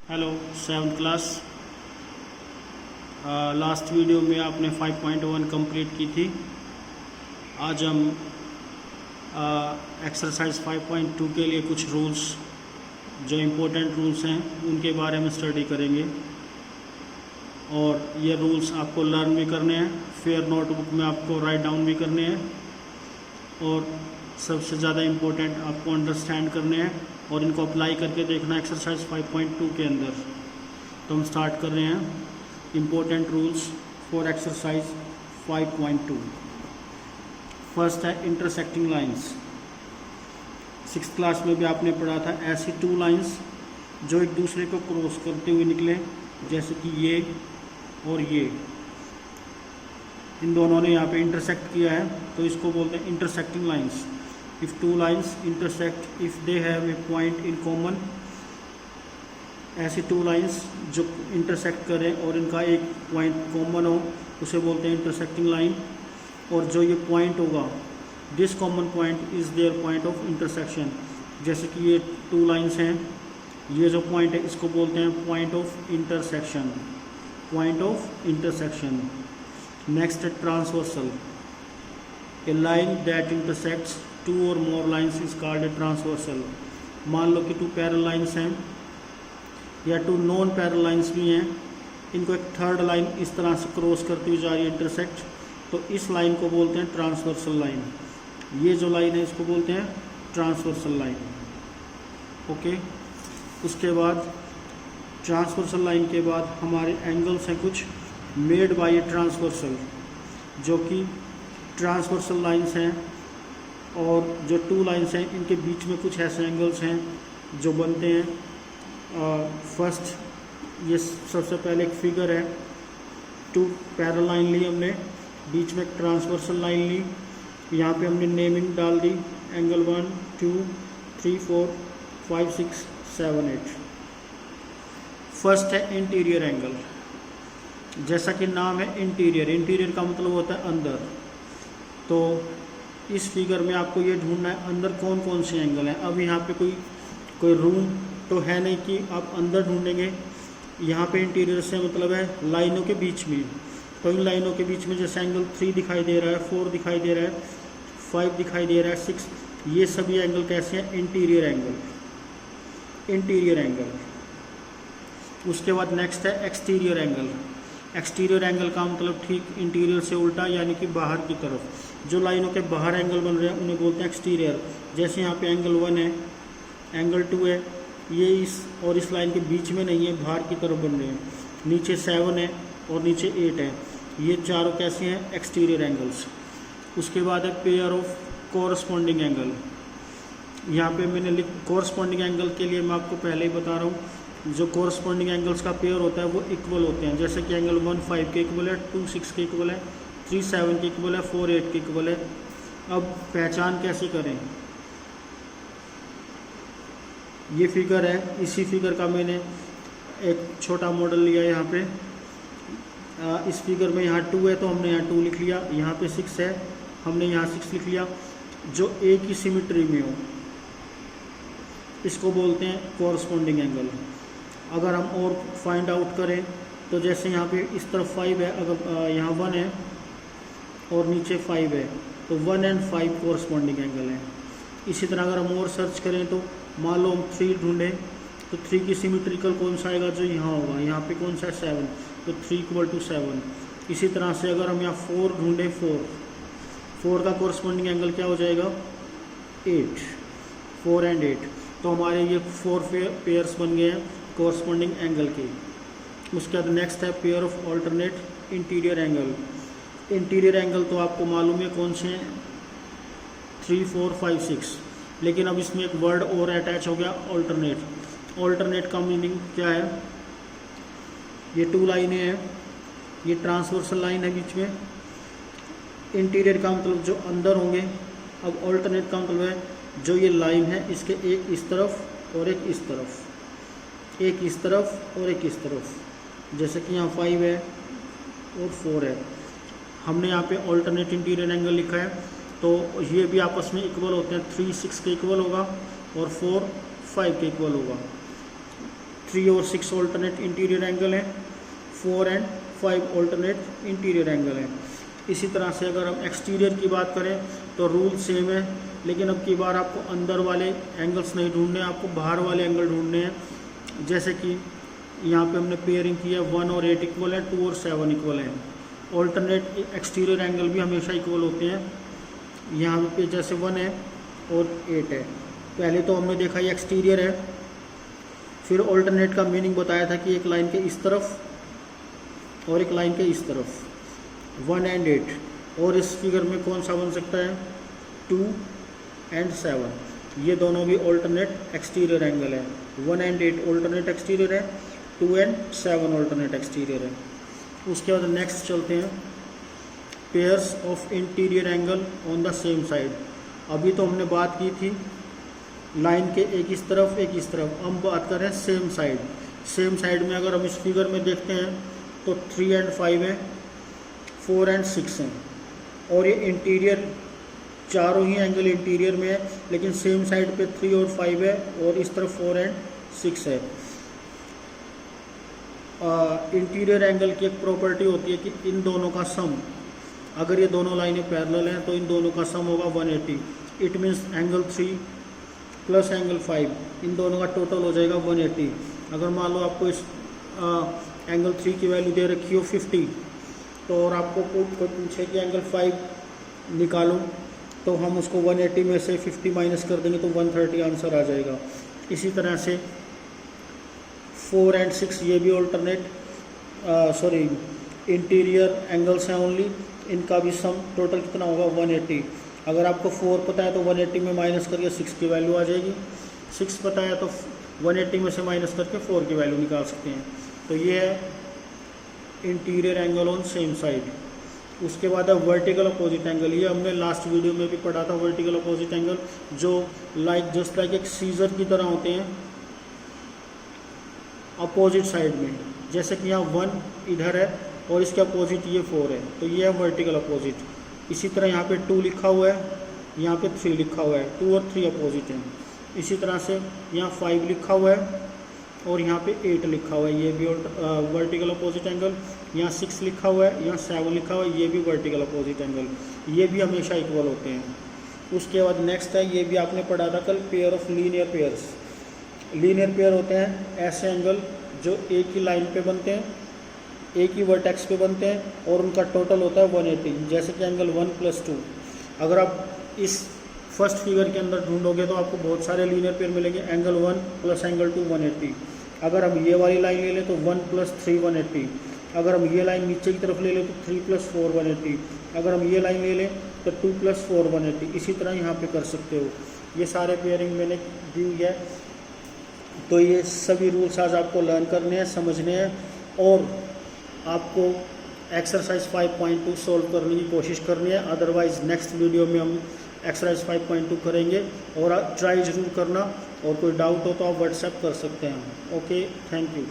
Hello 7th class. Last video में आपने 5.1 complete की थी। आज हम एक्सरसाइज 5.2 के लिए कुछ रूल्स, जो इम्पोर्टेंट रूल्स हैं, उनके बारे में स्टडी करेंगे। और ये रूल्स आपको लर्न भी करने हैं, फिर नोटबुक में आपको राइट डाउन भी करने हैं, और सबसे ज़्यादा इम्पोर्टेंट आपको अंडरस्टैंड करने हैं और इनको अप्लाई करके देखना एक्सरसाइज 5.2 के अंदर। तो हम स्टार्ट कर रहे हैं important rules for exercise 5.2। First है इंटरसेक्टिंग लाइंस। 6th क्लास में भी आपने पढ़ा था ऐसी टू लाइंस जो एक दूसरे को क्रॉस करते हुए निकले, जैसे कि ये और ये, इन दोनों ने यहाँ पे इंटरसेक्ट किया है, तो इसको बोलते हैं intersecting lines. If two lines intersect if they have a point in common, ऐसी टू लाइंस जो इंटरसेक्ट करें और इनका एक पॉइंट कॉमन हो, उसे बोलते हैं इंटरसेक्टिंग लाइन। और जो ये पॉइंट होगा, this common point is their point of intersection. जैसे कि ये टू लाइंस हैं, ये जो पॉइंट है इसको बोलते हैं point of intersection, point of intersection. Next है transversal. A line that intersects two और more lines is called a transversal. मान लो कि टू पैरेलल लाइन्स हैं या टू नॉन पैरेलल लाइन्स भी हैं, इनको एक थर्ड लाइन इस तरह से क्रॉस करती हुई जा रही है इंटरसेक्ट, तो इस लाइन को बोलते हैं ट्रांसवर्सल लाइन। ये जो लाइन है इसको बोलते हैं ट्रांसवर्सल लाइन। ओके, उसके बाद ट्रांसवर्सल लाइन के बाद हमारे एंगल्स हैं कुछ मेड बाय ए ट्रांसवर्सल, जो कि ट्रांसवर्सल लाइंस हैं। और जो टू लाइंस हैं इनके बीच में कुछ ऐसे एंगल्स हैं जो बनते हैं। फर्स्ट, ये सबसे पहले एक फिगर है, टू पैरेलल लाइन ली हमने, बीच में एक ट्रांसवर्सल लाइन ली, यहाँ पे हमने नेमिंग डाल दी, एंगल 1 2 3 4 5 6 7 8। फर्स्ट है इंटीरियर एंगल। जैसा कि नाम है इंटीरियर, इंटीरियर का मतलब होता है अंदर। तो इस फिगर में आपको ये ढूंढना है अंदर कौन कौन से एंगल हैं। अब यहाँ पे कोई रूम तो है नहीं कि आप अंदर ढूंढेंगे। यहाँ पे इंटीरियर से मतलब है लाइनों के बीच में। तो इन लाइनों के बीच में जैसे एंगल 3 दिखाई दे रहा है, 4 दिखाई दे रहा है, 5 दिखाई दे रहा है, 6, ये सभी एंगल कैसे हैं? Interior angle, interior angle. उसके बाद नेक्स्ट है एक्सटीरियर एंगल। एक्सटीरियर एंगल का मतलब ठीक इंटीरियर से उल्टा, यानी कि बाहर की तरफ। जो लाइनों के बाहर एंगल बन रहे हैं उन्हें बोलते हैं एक्सटीरियर। जैसे यहाँ पे एंगल 1 है, एंगल 2 है, ये इस और इस लाइन के बीच में नहीं है, बाहर की तरफ बन रहे हैं। नीचे 7 है और नीचे 8 है, ये चारों कैसे हैं? Exterior angles. उसके बाद है पेयर ऑफ कोरस्पॉन्डिंग एंगल। यहाँ पे मैंने कोरस्पॉन्डिंग एंगल के लिए मैं आपको पहले ही बता रहा हूँ, जो कोरस्पॉन्डिंग एंगल्स का पेयर होता है वो इक्वल होते हैं। जैसे कि एंगल 1 5 के इक्वल है, 2 6 के इक्वल है, 3 7 के इक्वल है, 4 8 के इक्वल है। अब पहचान कैसे करें? ये फिगर है, इसी फिगर का मैंने एक छोटा मॉडल लिया है। यहाँ पे इस फिगर में यहाँ 2 है तो हमने यहाँ 2 लिख लिया, यहाँ पे 6 है, हमने यहाँ 6 लिख लिया। जो एक ही सिमिट्री में हो इसको बोलते हैं कोरस्पॉन्डिंग एंगल। अगर हम और फाइंड आउट करें तो जैसे यहाँ पे इस तरफ 5 है, अगर यहाँ 1 है और नीचे 5 है, तो 1 और 5 कोरस्पॉन्डिंग एंगल है। इसी तरह अगर हम और सर्च करें तो मान लो हम 3 ढूंढें तो 3 की सिमिट्रिकल कौन सा आएगा? जो यहाँ होगा, यहाँ पे कौन सा है? 7, तो 3 = 7। इसी तरह से अगर हम यहाँ 4 ढूंढें, 4 का कोरस्पॉन्डिंग एंगल क्या हो जाएगा? 8, 4 और 8। तो हमारे ये 4 पेयर्स बन गए हैं कोरस्पॉन्डिंग एंगल के। उसके बाद नेक्स्ट है pair of alternate interior angle. Interior angle तो आपको मालूम है कौन से हैं? 3 4 5 6। लेकिन अब इसमें एक वर्ड और अटैच हो गया, ऑल्टरनेट। ऑल्टरनेट का मीनिंग क्या है? ये 2 लाइनें हैं, ये ट्रांसवर्सल लाइन है बीच में। इंटीरियर का मतलब जो अंदर होंगे। अब ऑल्टरनेट का मतलब है जो ये लाइन है इसके एक इस तरफ और एक इस तरफ, एक इस तरफ और एक इस तरफ। जैसे कि यहाँ 5 है और 4 है, हमने यहाँ पे ऑल्टरनेट इंटीरियर एंगल लिखा है, तो ये भी आपस में इक्वल होते हैं। 3 6 के इक्वल होगा और 4 5 के इक्वल होगा। 3 और 6 ऑल्टरनेट इंटीरियर एंगल हैं, 4 एंड 5 ऑल्टरनेट इंटीरियर एंगल हैं। इसी तरह से अगर हम एक्सटीरियर की बात करें तो रूल सेम है, लेकिन अब की बार आपको अंदर वाले एंगल्स नहीं ढूंढने हैं, आपको बाहर वाले एंगल ढूंढने हैं। जैसे कि यहाँ पे हमने पेयरिंग की है 1 और 8 इक्वल है, 2 और 7 इक्वल है। ऑल्टरनेट एक्सटीरियर एंगल भी हमेशा इक्वल होते हैं। यहाँ पे जैसे 1 है और 8 है, पहले तो हमने देखा ये एक्सटीरियर है, फिर ऑल्टरनेट का मीनिंग बताया था कि एक लाइन के इस तरफ और एक लाइन के इस तरफ, 1 एंड 8। और इस फिगर में कौन सा बन सकता है, 2 एंड 7, ये दोनों भी ऑल्टरनेट एक्सटीरियर एंगल है। 1 एंड 8 ऑल्टरनेट एक्सटीरियर है, 2 एंड 7 ऑल्टरनेट एक्सटीरियर है। उसके बाद नेक्स्ट चलते हैं, pairs of interior angle on the same side. अभी तो हमने बात की थी लाइन के एक इस तरफ एक इस तरफ, हम बात कर रहे हैं सेम साइड। सेम साइड में अगर हम इस फिगर में देखते हैं तो 3 एंड 5 है, 4 एंड 6 हैं, और ये इंटीरियर चारों ही एंगल इंटीरियर में है, लेकिन सेम साइड पे 3 और 5 है और इस तरफ 4 एंड 6 है। इंटीरियर एंगल की एक प्रॉपर्टी होती है कि इन दोनों का सम, अगर ये दोनों लाइनें पैरेलल हैं तो इन दोनों का सम होगा 180। It means angle 3 plus angle 5, इन दोनों का टोटल हो जाएगा 180। अगर मान लो आपको इस एंगल 3 की वैल्यू दे रखी हो 50, तो और आपको कोई पूछे कि एंगल 5 निकालो, तो हम उसको 180 में से 50 माइनस कर देंगे तो 130 आंसर आ जाएगा। इसी तरह से 4 एंड 6 ये भी ऑल्टरनेट इंटीरियर एंगल्स हैं ओनली, इनका भी सम टोटल कितना होगा 180। अगर आपको 4 पता है तो 180 में माइनस करके 6 की वैल्यू आ जाएगी, 6 पता है तो 180 में से माइनस करके 4 की वैल्यू निकाल सकते हैं। तो ये है interior angle on same side. उसके बाद है वर्टिकल अपोजिट एंगल। ये हमने लास्ट वीडियो में भी पढ़ा था, वर्टिकल अपोजिट एंगल जो जस्ट लाइक एक सीजर की तरह होते हैं अपोजिट साइड में। जैसे कि यहाँ 1 इधर है और इसके अपोजिट ये 4 है, तो ये है वर्टिकल अपोजिट। इसी तरह यहाँ पे 2 लिखा हुआ है, यहाँ पे 3 लिखा हुआ है, 2 और 3 अपोजिट हैं। इसी तरह से यहाँ 5 लिखा हुआ है और यहाँ पे 8 लिखा हुआ है, ये भी वर्टिकल अपोजिट एंगल। यहाँ 6 लिखा हुआ है, यहाँ 7 लिखा हुआ है, ये भी वर्टिकल अपोजिट एंगल। ये भी हमेशा इक्वल होते हैं। उसके बाद नेक्स्ट है, ये भी आपने पढ़ा था कल, pair of linear pairs. Linear pair होते हैं ऐसे एंगल जो एक ही लाइन पे बनते हैं, एक ही वर्टेक्स पे बनते हैं और उनका टोटल होता है 180। जैसे कि एंगल 1 + 2। अगर आप इस फर्स्ट फिगर के अंदर ढूंढोगे तो आपको बहुत सारे लीनियर पेयर मिलेंगे। Angle 1 + angle 2 180। अगर हम ये वाली लाइन ले लें तो 1 + 3 180। अगर हम ये लाइन नीचे की तरफ ले लें तो 3 + 4 180। अगर हम ये लाइन ले लें तो 2 + 4 180। इसी तरह यहाँ पे कर सकते हो। ये सारे पेयरिंग मैंने दी हुई है। तो ये सभी रूल्स आज आपको लर्न करने हैं, समझने हैं, और आपको एक्सरसाइज 5.2 सॉल्व करने की कोशिश करनी है। अदरवाइज़ नेक्स्ट वीडियो में हम एक्सरसाइज 5.2 करेंगे। और ट्राई ज़रूर करना, और कोई डाउट हो तो आप व्हाट्सएप कर सकते हैं। Okay, thank you.